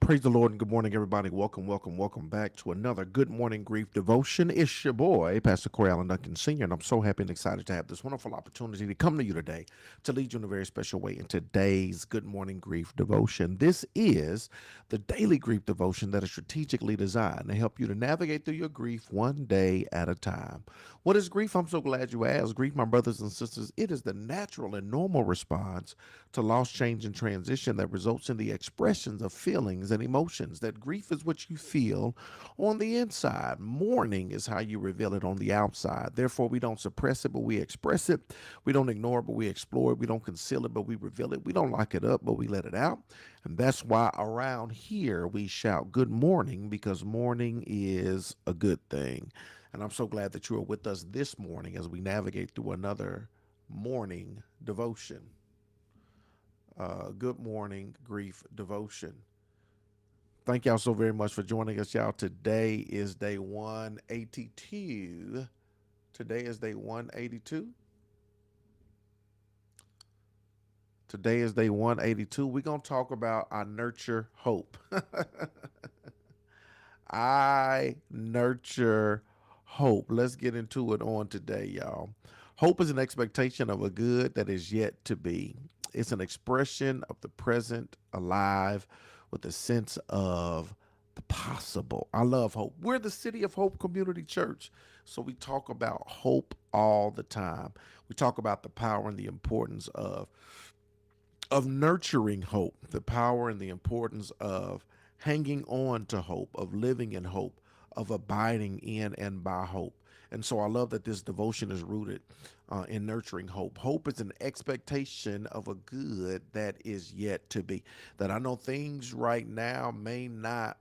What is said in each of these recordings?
Praise the Lord and good morning, everybody. Welcome back to another Good Morning Grief devotion. It's your boy, Pastor Corey Allen Duncan Sr., and I'm so happy and excited to have this wonderful opportunity to come to you today to lead you in a very special way in today's Good Morning Grief devotion. This is the daily grief devotion that is strategically designed to help you to navigate through your grief one day at a time. What is grief? I'm so glad you asked. Grief, my brothers and sisters, it is the natural and normal response to loss, change, and transition that results in the expressions of feelings and emotions. That grief is what you feel on the inside. Mourning is how you reveal it on the outside. Therefore, we don't suppress it, but we express it. We don't ignore it, but we explore it. We don't conceal it, but we reveal it. We don't lock it up, but we let it out. And that's why around here we shout good morning, because morning is a good thing. And I'm so glad that you are with us this morning as we navigate through another morning devotion. Good morning grief devotion. Thank y'all so very much for joining us, y'all. Today is day 182. Today is day 182. Today is day 182. We're going to talk about I nurture hope. I nurture hope. Let's get into it on today, y'all. Hope is an expectation of a good that is yet to be. It's an expression of the present alive with a sense of the possible. I love hope. We're the City of Hope Community Church, so we talk about hope all the time. We talk about the power and the importance of nurturing hope, the power and the importance of hanging on to hope, of living in hope, of abiding in and by hope. And so I love that this devotion is rooted in nurturing hope. Hope is an expectation of a good that is yet to be. That I know things right now may not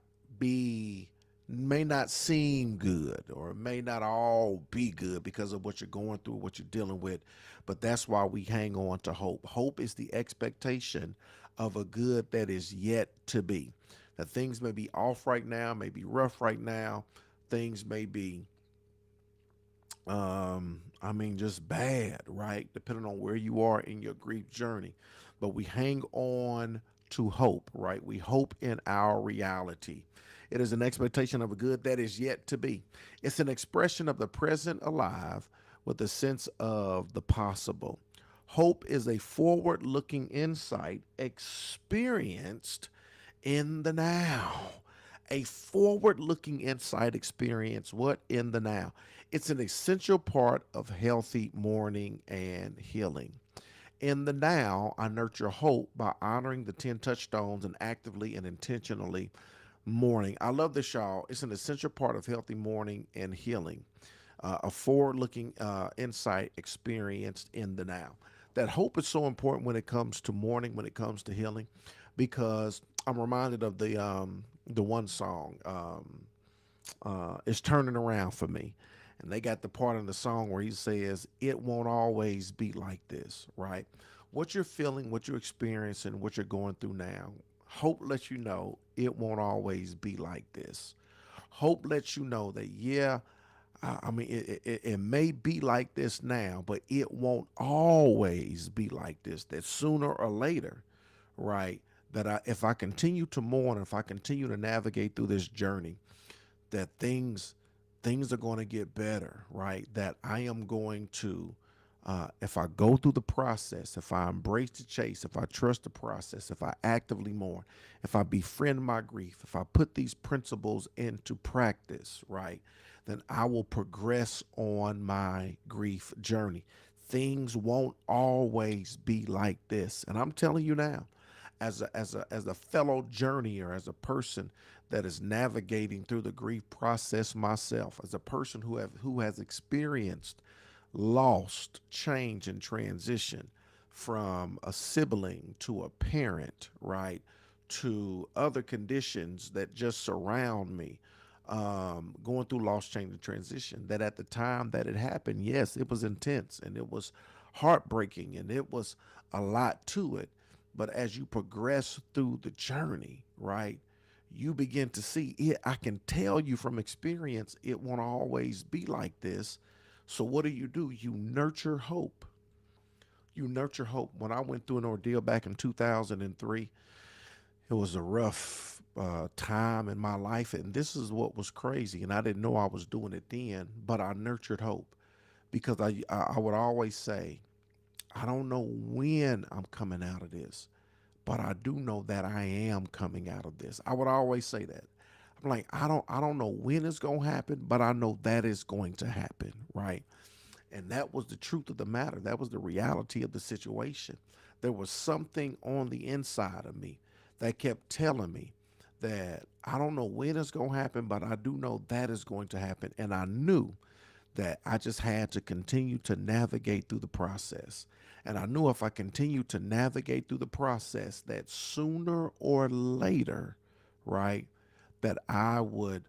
seem good, or it may not all be good because of what you're going through, what you're dealing with. But that's why we hang on to hope. Hope is the expectation of a good that is yet to be. That things may be off right now, may be rough right now. Things may be just bad, right? Depending on where you are in your grief journey. But we hang on to hope, right? We hope in our reality. It is an expectation of a good that is yet to be. It's an expression of the present alive with a sense of the possible. Hope is a forward looking insight experienced in the now. A forward looking insight experience, what in the now? It's an essential part of healthy mourning and healing. In the now, I nurture hope by honoring the 10 touchstones and actively and intentionally mourning. I love this, y'all. It's an essential part of healthy mourning and healing. A forward looking insight experienced in the now. That hope is so important when it comes to mourning, when it comes to healing, because I'm reminded of the one song, It's Turning Around for Me. And they got the part in the song where he says, it won't always be like this, right? What you're feeling, what you're experiencing, what you're going through now, hope lets you know it won't always be like this. Hope lets you know that, yeah, it may be like this now, but it won't always be like this. That sooner or later, right, if I continue to mourn, if I continue to navigate through this journey, that things are going to get better, right? That I am going to, if I go through the process, if I embrace the chase, if I trust the process, if I actively mourn, if I befriend my grief, if I put these principles into practice, right, then I will progress on my grief journey. Things won't always be like this. And I'm telling you now, as a fellow journeyer, as a person that is navigating through the grief process myself, as a person who has experienced lost change and transition from a sibling to a parent, right, to other conditions that just surround me, going through loss, change, and transition, that at the time that it happened, yes, it was intense and it was heartbreaking and it was a lot to it. But as you progress through the journey, right, you begin to see it. I can tell you from experience, it won't always be like this. So what do? You nurture hope. You nurture hope. When I went through an ordeal back in 2003, it was a rough time in my life, and this is what was crazy. And I didn't know I was doing it then, but I nurtured hope because I would always say, I don't know when I'm coming out of this, but I do know that I am coming out of this. I would always say that. I'm like, I don't know when it's gonna happen, but I know that it's going to happen, right? And that was the truth of the matter. That was the reality of the situation. There was something on the inside of me that kept telling me that I don't know when it's going to happen, but I do know that is going to happen. And I knew that I just had to continue to navigate through the process. And I knew if I continued to navigate through the process, that sooner or later, right, that I would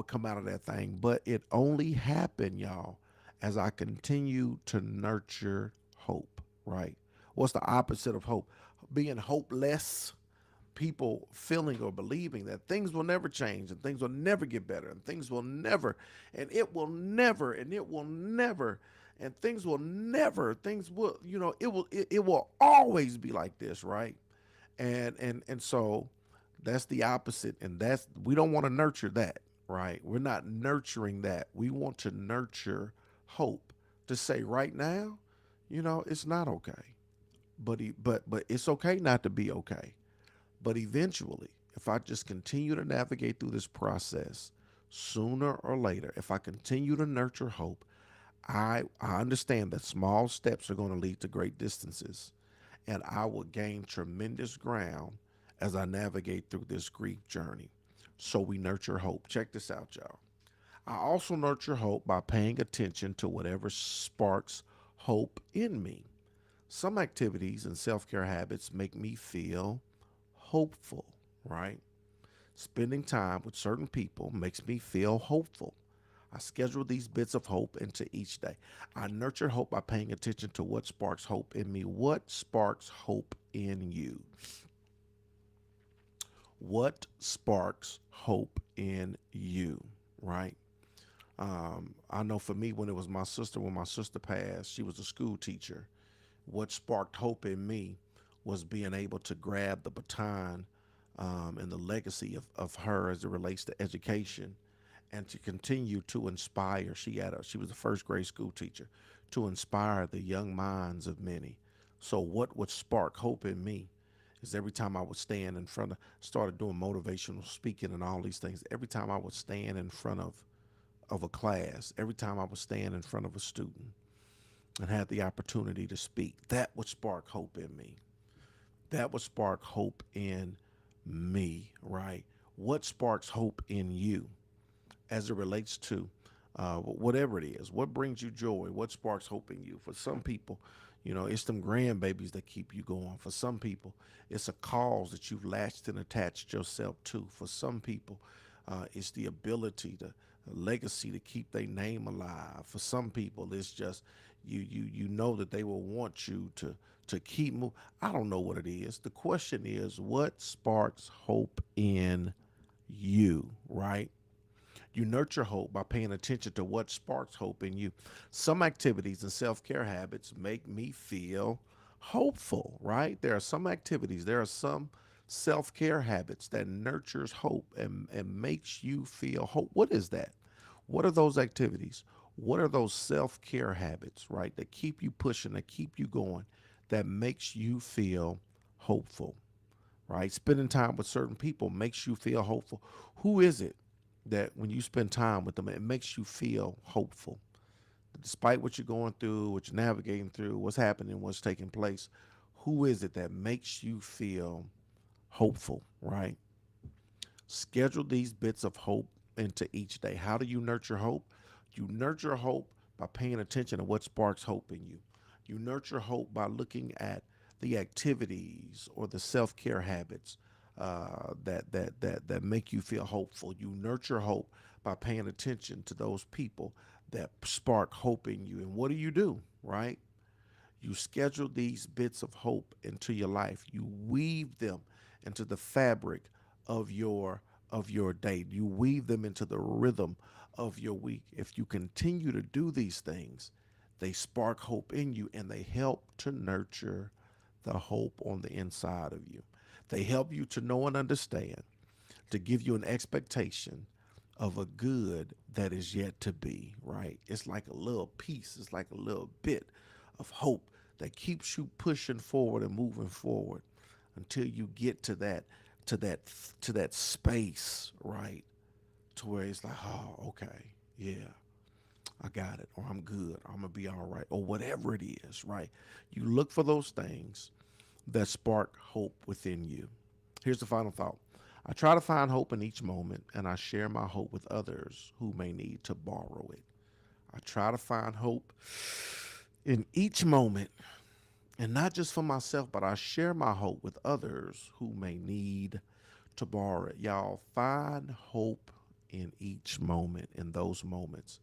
come out of that thing. But it only happened, y'all, as I continue to nurture hope, right? What's the opposite of hope? Being hopeless, people feeling or believing that things will never change and things will never get better and things will never and it will never and it will never and things will never things will it will always be like this, right? And so that's the opposite, and that's we don't want to nurture that, right? We're not nurturing that. We want to nurture hope, to say right now, it's not okay, but it's okay not to be okay. But eventually, if I just continue to navigate through this process, sooner or later, if I continue to nurture hope, I understand that small steps are going to lead to great distances, and I will gain tremendous ground as I navigate through this grief journey. So we nurture hope. Check this out, y'all. I also nurture hope by paying attention to whatever sparks hope in me. Some activities and self care habits make me feel hopeful, right? Spending time with certain people makes me feel hopeful. I schedule these bits of hope into each day. I nurture hope by paying attention to what sparks hope in me. What sparks hope in you? What sparks hope in you, right? I know for me, when it was my sister, when my sister passed, she was a school teacher. What sparked hope in me was being able to grab the baton and the legacy of her as it relates to education, and to continue to inspire. She was a first grade school teacher, to inspire the young minds of many. So what would spark hope in me is every time I would stand in front of, started doing motivational speaking and all these things. Every time I would stand in front of a class, every time I would stand in front of a student and had the opportunity to speak, that would spark hope in me. That would spark hope in me, right? What sparks hope in you as it relates to whatever it is? What brings you joy? What sparks hope in you? For some people, it's them grandbabies that keep you going. For some people, it's a cause that you've latched and attached yourself to. For some people, it's the ability to a legacy to keep their name alive. For some people, it's just you know that they will want you to keep moving. I don't know what it is. The question is, what sparks hope in you, right? You nurture hope by paying attention to what sparks hope in you. Some activities and self care habits make me feel hopeful, right? There are some self care habits that nurtures hope and makes you feel hope. What is that? What are those activities? What are those self care habits, right? That keep you pushing, that keep you going, that makes you feel hopeful, right? Spending time with certain people makes you feel hopeful. Who is it that when you spend time with them, it makes you feel hopeful? Despite what you're going through, what you're navigating through, what's happening, what's taking place, who is it that makes you feel hopeful, right? Schedule these bits of hope into each day. How do you nurture hope? You nurture hope by paying attention to what sparks hope in you. You nurture hope by looking at the activities or the self-care habits that make you feel hopeful. You nurture hope by paying attention to those people that spark hope in you. And what do? Right? You schedule these bits of hope into your life. You weave them into the fabric of your day. You weave them into the rhythm of your week. If you continue to do these things, they spark hope in you and they help to nurture the hope on the inside of you. They help you to know and understand. to give you an expectation of a good that is yet to be, right? It's like a little piece, it's like a little bit of hope that keeps you pushing forward and moving forward until you get to that to that space, right? To where it's like, oh, okay, yeah, I got it, or I'm good, or I'm gonna be all right, or whatever it is, right? You look for those things that spark hope within you. Here's the final thought. I try to find hope in each moment, and I share my hope with others who may need to borrow it. I try to find hope in each moment, and not just for myself, but I share my hope with others who may need to borrow it. Y'all, find hope in each moment, in those moments.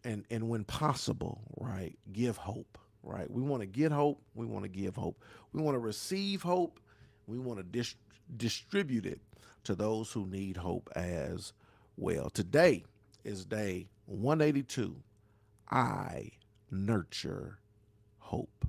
And when possible, right, give hope, right? We want to get hope, we want to give hope, we want to receive hope, we want to distribute it to those who need hope as well. Today is day 182. I nurture hope.